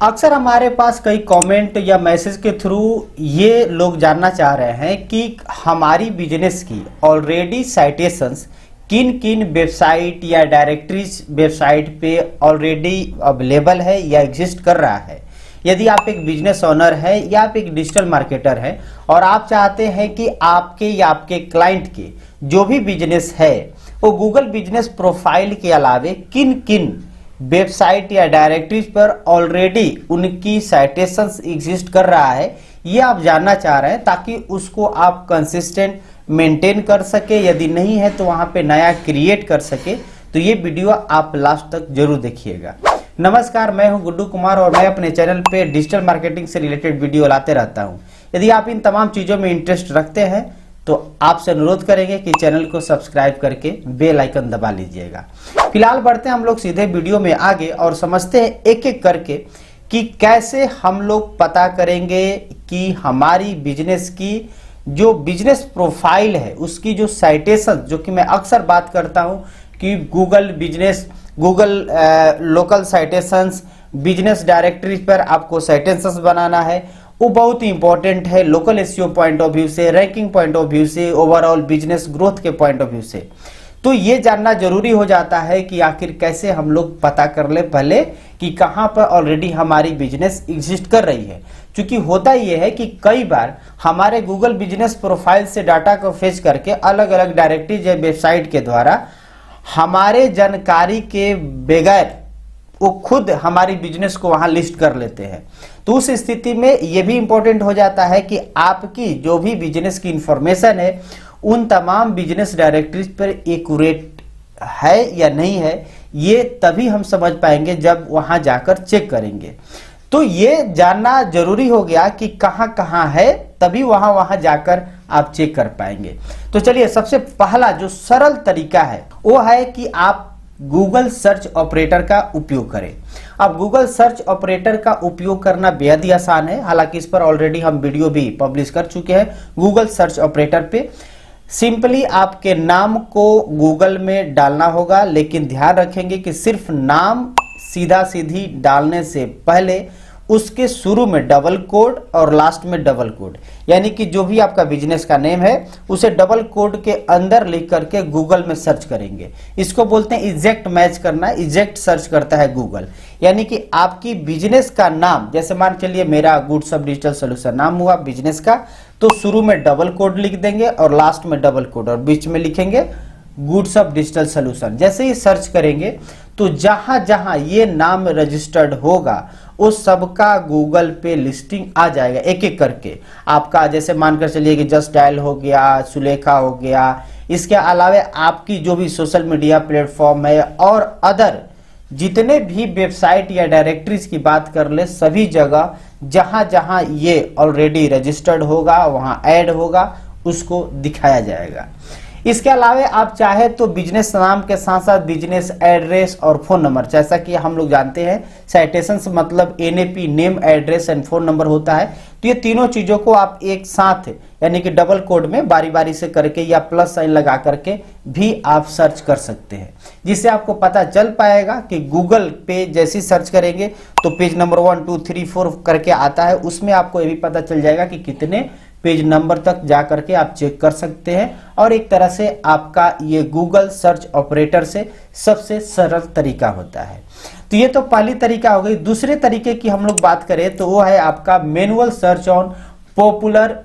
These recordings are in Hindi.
अक्सर हमारे पास कई कमेंट या मैसेज के थ्रू ये लोग जानना चाह रहे हैं कि हमारी बिजनेस की ऑलरेडी साइटेशंस किन किन वेबसाइट या डायरेक्टरीज वेबसाइट पे ऑलरेडी अवेलेबल है या एग्जिस्ट कर रहा है। यदि आप एक बिजनेस ओनर है या आप एक डिजिटल मार्केटर हैं और आप चाहते हैं कि आपके या आपके क्लाइंट के जो भी बिजनेस है वो गूगल बिजनेस प्रोफाइल के अलावे किन किन वेबसाइट या डायरेक्टरीज पर ऑलरेडी उनकी साइटेशंस एग्जिस्ट कर रहा है, ये आप जानना चाह रहे हैं ताकि उसको आप कंसिस्टेंट मेंटेन कर सके, यदि नहीं है तो वहां पे नया क्रिएट कर सके। तो ये वीडियो आप लास्ट तक जरूर देखिएगा। नमस्कार, मैं हूं गुड्डू कुमार और मैं अपने चैनल पे डिजिटल मार्केटिंग से रिलेटेड वीडियो लाते रहता हूं। यदि आप इन तमाम चीजों में इंटरेस्ट रखते हैं तो आपसे अनुरोध करेंगे कि चैनल को सब्सक्राइब करके बेल आइकन दबा लीजिएगा। फिलहाल बढ़ते हैं हम लोग सीधे वीडियो में आगे और समझते हैं एक एक करके कि कैसे हम लोग पता करेंगे कि हमारी बिजनेस की जो बिजनेस प्रोफाइल है उसकी जो साइटेशन, जो कि मैं अक्सर बात करता हूं कि Google local citations, business directory पर आपको साइटेशंस बनाना है, वो बहुत ही इंपॉर्टेंट है local SEO point of view से, रैंकिंग पॉइंट ऑफ व्यू से, ओवरऑल बिजनेस ग्रोथ के पॉइंट ऑफ व्यू से। तो ये जानना जरूरी हो जाता है कि आखिर कैसे हम लोग पता कर ले पहले कि कहां पर ऑलरेडी हमारी बिजनेस एग्जिस्ट कर रही है। क्योंकि होता ये है कि कई बार हमारे गूगल बिजनेस प्रोफाइल से डाटा को फेच करके अलग अलग डायरेक्टरीज या वेबसाइट के द्वारा हमारे जानकारी के बगैर वो खुद हमारी बिजनेस को वहां लिस्ट कर लेते हैं। तो उस स्थिति में यह भी इंपॉर्टेंट हो जाता है कि आपकी जो भी बिजनेस की इंफॉर्मेशन है उन तमाम बिजनेस डायरेक्टरीज पर एक्यूरेट है या नहीं है, ये तभी हम समझ पाएंगे जब वहां जाकर चेक करेंगे। तो ये जानना जरूरी हो गया कि कहां कहां है, तभी वहां जाकर आप चेक कर पाएंगे। तो चलिए, सबसे पहला जो सरल तरीका है वो है कि आप गूगल सर्च ऑपरेटर का उपयोग करें। अब गूगल सर्च ऑपरेटर का उपयोग करना बेहद ही आसान है, हालांकि इस पर ऑलरेडी हम वीडियो भी पब्लिश कर चुके हैं। गूगल सर्च ऑपरेटर पे सिंपली आपके नाम को गूगल में डालना होगा, लेकिन ध्यान रखेंगे कि सिर्फ नाम सीधा सीधी डालने से पहले उसके शुरू में डबल कोड और लास्ट में डबल कोड, यानी कि जो भी आपका बिजनेस का नेम है उसे डबल कोड के अंदर लिख करके गूगल में सर्च करेंगे। इसको बोलते हैं एग्जैक्ट मैच करना, एग्जैक्ट सर्च करता है गूगल। यानी कि आपकी बिजनेस का नाम, जैसे मान चलिए मेरा गुड्स ऑफ डिजिटल सोल्यूशन नाम हुआ बिजनेस का, तो शुरू में डबल कोड लिख देंगे और लास्ट में डबल कोड और बीच में लिखेंगे गुड्स ऑफ डिजिटल सोल्यूशन। जैसे ही सर्च करेंगे तो जहां जहां ये नाम रजिस्टर्ड होगा उस सबका गूगल पे लिस्टिंग आ जाएगा एक एक करके। आपका जैसे मानकर चलिए कि जस्ट डायल हो गया, सुलेखा हो गया, इसके अलावा आपकी जो भी सोशल मीडिया प्लेटफॉर्म है और अदर जितने भी वेबसाइट या डायरेक्टरीज की बात कर ले, सभी जगह जहां जहां ये ऑलरेडी रजिस्टर्ड होगा वहां ऐड होगा, उसको दिखाया जाएगा। इसके अलावा आप चाहे तो बिजनेस नाम के साथ साथ बिजनेस एड्रेस और फोन नंबर, जैसा कि हम लोग जानते हैं साइटेशंस मतलब NAP, name, address and phone number होता है। तो ये तीनों चीजों को आप एक साथ यानी कि डबल कोड में बारी बारी से करके या प्लस साइन लगा करके भी आप सर्च कर सकते हैं, जिससे आपको पता चल पाएगा कि गूगल पे जैसी सर्च करेंगे तो पेज नंबर 1 2 3 4 करके आता है। उसमें आपको ये भी पता चल जाएगा कि कितने पेज नंबर तक जा करके आप चेक कर सकते हैं। और एक तरह से आपका ये गूगल सर्च ऑपरेटर से सबसे सरल तरीका होता है। तो ये तो पहली तरीका हो गई। दूसरे तरीके की हम लोग बात करें तो वो है आपका manual search on popular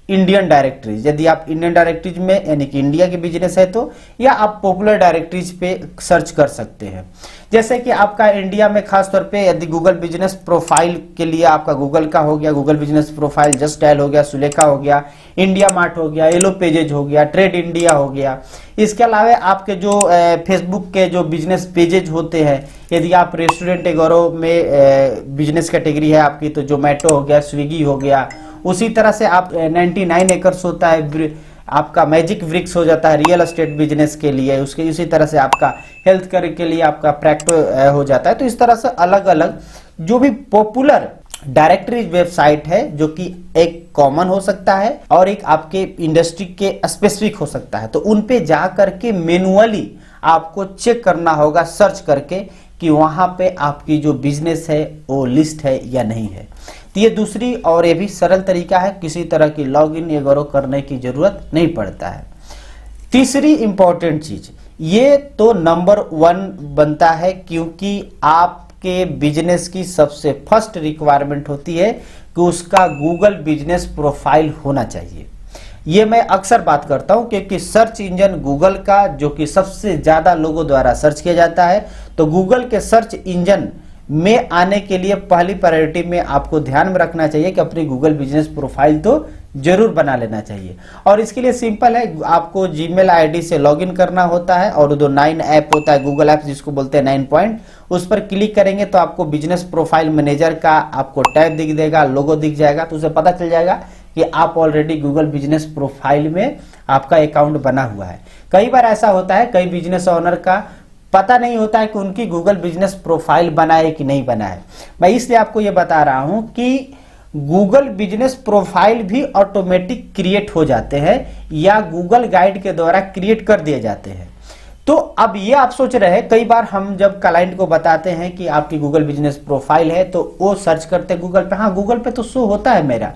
Indian directories. यदि आप इंडियन डायरेक्टरीज में यानी कि इंडिया के बिजनेस है तो, या आप पॉपुलर डायरेक्टरीज पे सर्च कर सकते हैं। जैसे कि आपका इंडिया में खास तौर पे यदि गूगल बिजनेस प्रोफाइल के लिए आपका गूगल का हो गया, Google business profile just dial हो गया, सुलेखा हो गया, इंडिया मार्ट हो गया, येलो पेजेज हो गया, ट्रेड इंडिया हो गया। इसके अलावा आपके जो फेसबुक के जो बिजनेस पेजेज होते हैं, यदि आप रेस्टोरेंट एगोरो में बिजनेस कैटेगरी है आपकी तो जोमेटो हो गया, स्विगी हो गया। उसी तरह से आप 99 एकर्स होता है आपका, मैजिक ब्रिक्स हो जाता है रियल एस्टेट बिजनेस के लिए, उसके उसी तरह से आपका हेल्थ केयर के लिए आपका प्रैक्टो हो जाता है। तो इस तरह से अलग अलग जो भी पॉपुलर डायरेक्टरी वेबसाइट है जो कि एक कॉमन हो सकता है और एक आपके इंडस्ट्री के स्पेसिफिक हो सकता है, तो उन पे जा करके मैनुअली आपको चेक करना होगा सर्च करके कि वहाँ पे आपकी जो बिजनेस है वो लिस्ट है या नहीं है। तो ये दूसरी और ये भी सरल तरीका है, किसी तरह की लॉगिन वगैरह करने की जरूरत नहीं पड़ता है। तीसरी इंपॉर्टेंट चीज, ये तो नंबर 1 बनता है, क्योंकि आपके बिजनेस की सबसे फर्स्ट रिक्वायरमेंट होती है कि उसका गूगल बिजनेस प्रोफाइल होना चाहिए। ये मैं अक्सर बात करता हूं, क्योंकि सर्च इंजन गूगल का जो कि सबसे ज्यादा लोगों द्वारा सर्च किया जाता है, तो गूगल के सर्च इंजन में आने के लिए पहली प्रायोरिटी में आपको ध्यान में रखना चाहिए कि अपनी गूगल बिजनेस प्रोफाइल तो जरूर बना लेना चाहिए। और इसके लिए सिंपल है, आपको जीमेल आईडी से लॉगिन करना होता है और जो 9 ऐप होता है गूगल ऐप जिसको बोलते हैं 9 पॉइंट, उस पर क्लिक करेंगे तो आपको बिजनेस प्रोफाइल मैनेजर का आपको टैब दिख देगा, लोगो दिख जाएगा, तो उसे पता चल जाएगा कि आप ऑलरेडी गूगल बिजनेस प्रोफाइल में आपका अकाउंट बना हुआ है। कई बार ऐसा होता है, कई बिजनेस ओनर का पता नहीं होता है कि उनकी गूगल बिजनेस प्रोफाइल बना है कि नहीं बना है। मैं इसलिए आपको यह बता रहा हूं कि गूगल बिजनेस प्रोफाइल भी ऑटोमेटिक क्रिएट हो जाते हैं या गूगल गाइड के द्वारा क्रिएट कर दिए जाते हैं। तो अब ये आप सोच रहे हैं, कई बार हम जब क्लाइंट को बताते हैं कि आपकी गूगल बिजनेस प्रोफाइल है तो वो सर्च करते हैं गूगल पे, हाँ गूगल पे तो शो होता है मेरा,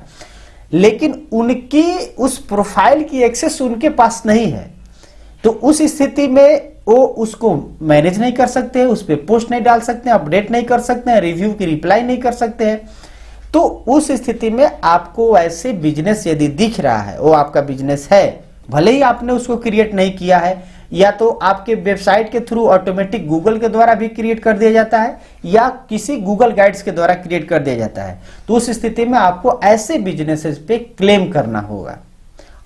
लेकिन उनकी उस प्रोफाइल की एक्सेस उनके पास नहीं है। तो उस स्थिति में वो उसको मैनेज नहीं कर सकते हैं, उस पर पोस्ट नहीं डाल सकते हैं, अपडेट नहीं कर सकते हैं, रिव्यू की रिप्लाई नहीं कर सकते हैं। तो उस स्थिति में आपको ऐसे बिजनेस यदि दिख रहा है, वो आपका बिजनेस है, भले ही आपने उसको क्रिएट नहीं किया है, या तो आपके वेबसाइट के थ्रू ऑटोमेटिक गूगल के द्वारा भी क्रिएट कर दिया जाता है या किसी गूगल गाइड्स के द्वारा क्रिएट कर दिया जाता है, तो उस स्थिति में आपको ऐसे बिजनेसेस पे क्लेम करना होगा।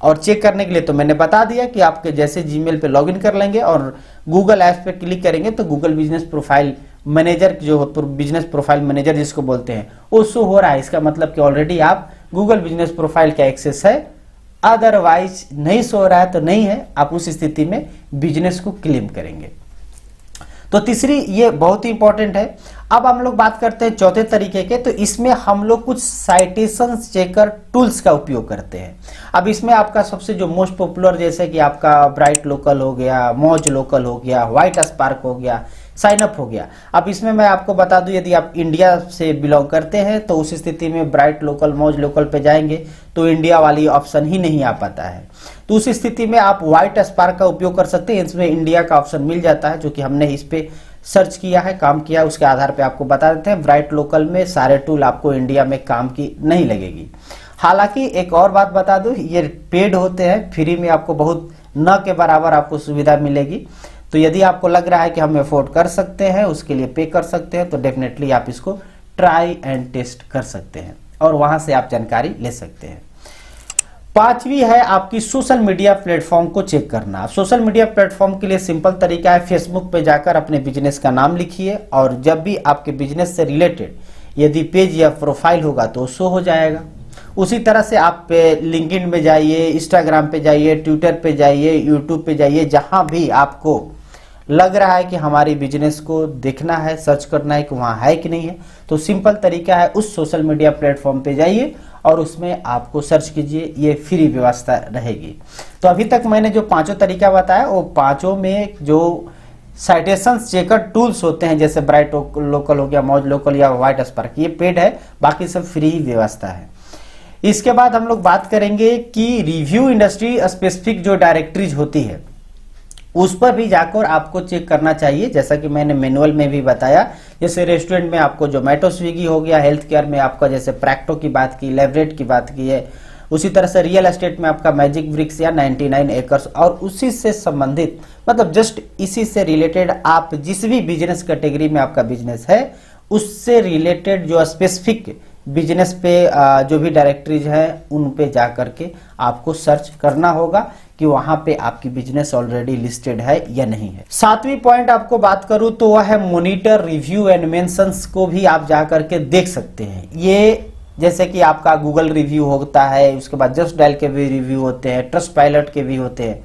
और चेक करने के लिए तो मैंने बता दिया कि आपके जैसे जीमेल पे लॉगिन कर लेंगे और गूगल ऐप पे क्लिक करेंगे तो गूगल बिजनेस प्रोफाइल मैनेजर जो बिजनेस प्रोफाइल मैनेजर जिसको बोलते हैं वो शो हो रहा है। इसका मतलब कि ऑलरेडी आप गूगल बिजनेस प्रोफाइल का एक्सेस है, अदरवाइज नहीं शो रहा है तो नहीं है, आप उस स्थिति में बिजनेस को क्लेम करेंगे। तो तीसरी ये बहुत ही इंपॉर्टेंट है। अब हम लोग बात करते हैं चौथे तरीके के, तो इसमें हम लोग कुछ साइटेशन चेकर टूल्स का उपयोग करते हैं। अब इसमें आपका सबसे जो मोस्ट पॉपुलर, जैसे कि आपका ब्राइट लोकल हो गया, मौज लोकल हो गया, व्हाइट स्पार्क हो गया, साइन अप हो गया। अब इसमें मैं आपको बता दूं, यदि आप इंडिया से बिलोंग करते हैं तो उस स्थिति में ब्राइट लोकल, मौज लोकल पे जाएंगे तो इंडिया वाली ऑप्शन ही नहीं आ पाता है। तो उस स्थिति में आप व्हाइट स्पार्क का उपयोग कर सकते हैं, इसमें इंडिया का ऑप्शन मिल जाता है, जो कि हमने इस पे सर्च किया है, काम किया, उसके आधार पे आपको बता देते हैं। ब्राइट लोकल में सारे टूल आपको इंडिया में काम की नहीं लगेगी। हालांकि एक और बात बता दूं, ये पेड होते हैं, फ्री में आपको बहुत न के बराबर आपको सुविधा मिलेगी। तो यदि आपको लग रहा है कि हम अफोर्ड कर सकते हैं, उसके लिए पे कर सकते हैं, तो डेफिनेटली आप इसको ट्राई एंड टेस्ट कर सकते हैं और वहां से आप जानकारी ले सकते हैं। पांचवी है आपकी सोशल मीडिया प्लेटफॉर्म को चेक करना। सोशल मीडिया प्लेटफॉर्म के लिए सिंपल तरीका है, फेसबुक पे जाकर अपने बिजनेस का नाम लिखिए और जब भी आपके बिजनेस से रिलेटेड यदि पेज या प्रोफाइल होगा तो शो हो जाएगा। उसी तरह से आप लिंक्डइन में जाइए, इंस्टाग्राम पे जाइए, ट्विटर पे जाइए, यूट्यूब पे जाइए, जहां भी आपको लग रहा है कि हमारी बिजनेस को देखना है, सर्च करना है कि वहाँ है कि नहीं है, तो सिंपल तरीका है, उस सोशल मीडिया प्लेटफॉर्म पे जाइए और उसमें आपको सर्च कीजिए, ये फ्री व्यवस्था रहेगी। तो अभी तक मैंने जो पांचों तरीका बताया वो पांचों में जो साइटेशन चेकर टूल्स होते हैं, जैसे ब्राइट लोकल हो गया, मौज लोकल या व्हाइट स्पार्क, ये पेड है, बाकी सब फ्री व्यवस्था है। इसके बाद हम लोग बात करेंगे कि रिव्यू इंडस्ट्री स्पेसिफिक जो डायरेक्टरीज होती है उस पर भी जाकर आपको चेक करना चाहिए, जैसा कि मैंने मैनुअल में भी बताया। जैसे रेस्टोरेंट में आपको जोमेटो, स्विगी हो गया, हेल्थ केयर में आपका जैसे प्रैक्टो की बात की, लेवरेट की बात की है, उसी तरह से रियल एस्टेट में आपका मैजिक ब्रिक्स या 99 एकर्स, और उसी से संबंधित मतलब जस्ट इसी से रिलेटेड आप जिस भी बिजनेस कैटेगरी में आपका बिजनेस है उससे रिलेटेड जो स्पेसिफिक बिजनेस पे जो भी डायरेक्टरीज है उन पे जा करके आपको सर्च करना होगा कि वहां पे आपकी बिजनेस ऑलरेडी लिस्टेड है या नहीं है। सातवीं पॉइंट आपको बात करूं तो वह है मॉनिटर रिव्यू एंड मेंशंस को भी आप जा करके देख सकते हैं। ये जैसे कि आपका गूगल रिव्यू होता है, उसके बाद जस्ट डायल के भी रिव्यू होते हैं, ट्रस्ट पायलट के भी होते हैं,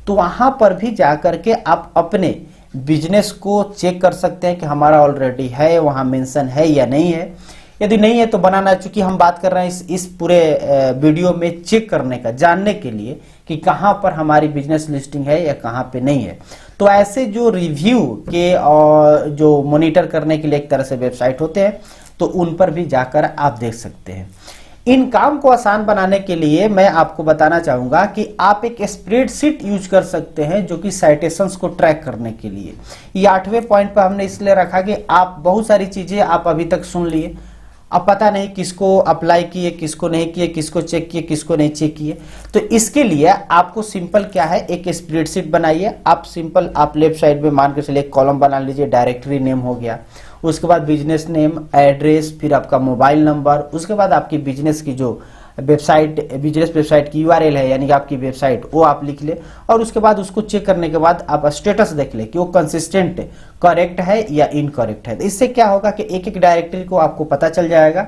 तो वहां पर भी जा करके आप अपने बिजनेस को चेक कर सकते हैं कि हमारा ऑलरेडी है, वहां मेंशन है या नहीं है। यदि नहीं है तो बनाना, चूंकि हम बात कर रहे हैं इस पूरे वीडियो में चेक करने का, जानने के लिए कि कहां पर हमारी बिजनेस लिस्टिंग है या कहां पे नहीं है। तो ऐसे जो रिव्यू के और जो मॉनिटर करने के लिए एक तरह से वेबसाइट होते हैं, तो उन पर भी जाकर आप देख सकते हैं। इन काम को आसान बनाने के लिए मैं आपको बताना चाहूंगा कि आप एक स्प्रेडशीट यूज कर सकते हैं जो कि साइटेशंस को ट्रैक करने के लिए। ये 8वें पॉइंट पर हमने इसलिए रखा कि आप बहुत सारी चीजें आप अभी तक सुन लिए, अब पता नहीं किसको अप्लाई किए, किसको नहीं किए, किसको चेक किए, किसको नहीं चेक किए। तो इसके लिए आपको सिंपल क्या है, एक स्प्रेडशीट बनाइए। आप सिंपल आप लेफ्ट साइड में मान के चलिए एक कॉलम बना लीजिए, डायरेक्टरी नेम हो गया, उसके बाद बिजनेस नेम, एड्रेस, फिर आपका मोबाइल नंबर, उसके बाद आपकी बिजनेस की जो वेबसाइट, बिजनेस वेबसाइट की यूआरएल है यानी कि आपकी वेबसाइट, वो आप लिख ले। और उसके बाद उसको चेक करने के बाद आप स्टेटस देख ले कि वो कंसिस्टेंट करेक्ट है या इनकरेक्ट है। तो इससे क्या होगा कि एक एक डायरेक्टरी को आपको पता चल जाएगा।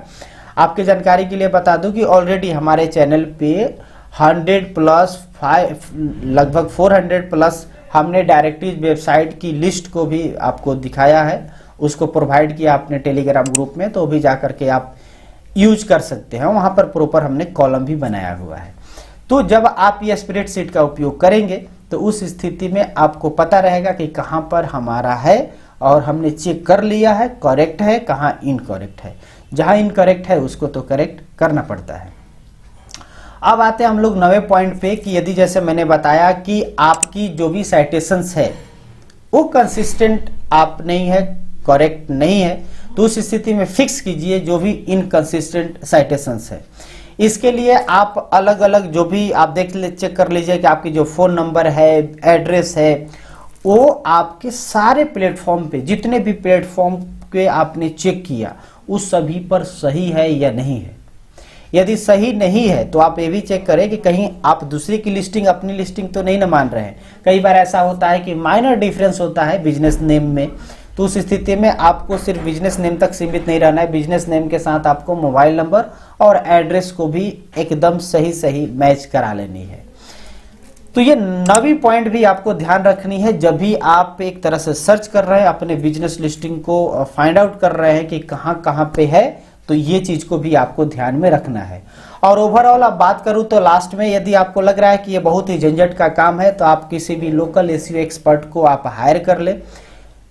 आपके जानकारी के लिए बता दूं कि ऑलरेडी हमारे चैनल पे 100 प्लस लगभग 400 प्लस हमने डायरेक्टरीज वेबसाइट की लिस्ट को भी आपको दिखाया है, उसको प्रोवाइड किया अपने टेलीग्राम ग्रुप में, तो भी जाकर के आप यूज कर सकते हैं। वहां पर प्रॉपर हमने कॉलम भी बनाया हुआ है। तो जब आप ये स्प्रेडशीट का उपयोग करेंगे तो उस स्थिति में आपको पता रहेगा कि कहां पर हमारा है और हमने चेक कर लिया है, करेक्ट है, कहां इनकरेक्ट है। जहां इनकरेक्ट है उसको तो करेक्ट करना पड़ता है। अब आते हैं हम लोग 9वें पॉइंट पे कि यदि जैसे मैंने बताया कि आपकी जो भी साइटेशंस है वो कंसिस्टेंट आप नहीं है, करेक्ट नहीं है, तो उस स्थिति में फिक्स कीजिए जो भी इनकंसिस्टेंट साइटेशंस है। इसके लिए आप अलग अलग जो भी आप चेक कर लीजिए कि आपकी जो फोन नंबर है, एड्रेस है, वो आपके सारे प्लेटफॉर्म पे, जितने भी प्लेटफॉर्म पे आपने चेक किया उस सभी पर सही है या नहीं है। यदि सही नहीं है तो आप ये भी चेक करें कि कहीं आप दूसरे की लिस्टिंग अपनी लिस्टिंग तो नहीं ना मान रहे हैं। कई बार ऐसा होता है कि माइनर डिफरेंस होता है बिजनेस नेम में, तो उस स्थिति में आपको सिर्फ बिजनेस नेम तक सीमित नहीं रहना है। बिजनेस नेम के साथ आपको मोबाइल नंबर और एड्रेस को भी एकदम सही मैच करा लेनी है। तो ये 9वीं पॉइंट भी आपको ध्यान रखनी है जब भी आप एक तरह से सर्च कर रहे हैं, अपने बिजनेस लिस्टिंग को फाइंड आउट कर रहे हैं कि कहां पे है, तो ये चीज को भी आपको ध्यान में रखना है। और ओवरऑल आप बात करूं तो लास्ट में यदि आपको लग रहा है कि ये बहुत ही झंझट का काम है, तो आप किसी भी लोकल एसईओ एक्सपर्ट को आप हायर कर ले,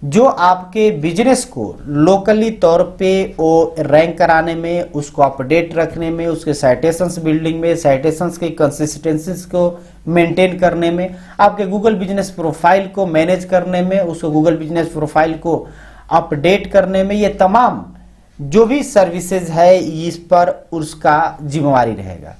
जो आपके बिजनेस को लोकली तौर पे वो रैंक कराने में, उसको अपडेट रखने में, उसके साइटेशंस बिल्डिंग में, साइटेशंस की कंसिस्टेंसीज को मेंटेन करने में, आपके गूगल बिजनेस प्रोफाइल को मैनेज करने में, उसको गूगल बिजनेस प्रोफाइल को अपडेट करने में, ये तमाम जो भी सर्विसेज है इस पर उसका जिम्मेवारी रहेगा।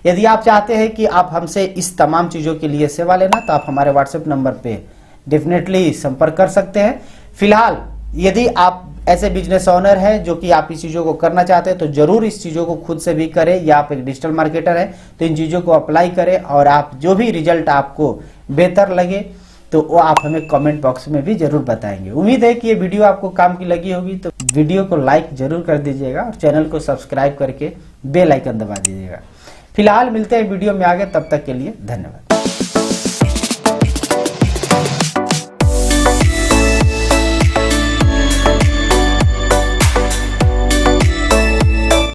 यदि आप चाहते हैं कि आप हमसे इस तमाम चीज़ों के लिए सेवा लेना, तो आप हमारे व्हाट्सएप नंबर पे डेफिनेटली संपर्क कर सकते हैं। फिलहाल यदि आप ऐसे बिजनेस ओनर हैं जो कि आप इस चीज़ों को करना चाहते हैं, तो जरूर इस चीज़ों को खुद से भी करें, या आप एक डिजिटल मार्केटर हैं तो इन चीज़ों को अप्लाई करें, और आप जो भी रिजल्ट आपको बेहतर लगे तो वो आप हमें कमेंट बॉक्स में भी जरूर बताएंगे। उम्मीद है कि ये वीडियो आपको काम की लगी होगी, तो वीडियो को लाइक जरूर कर दीजिएगा और चैनल को सब्सक्राइब करके बेल आइकन दबा दीजिएगा। फिलहाल मिलते हैं वीडियो में आगे, तब तक के लिए धन्यवाद।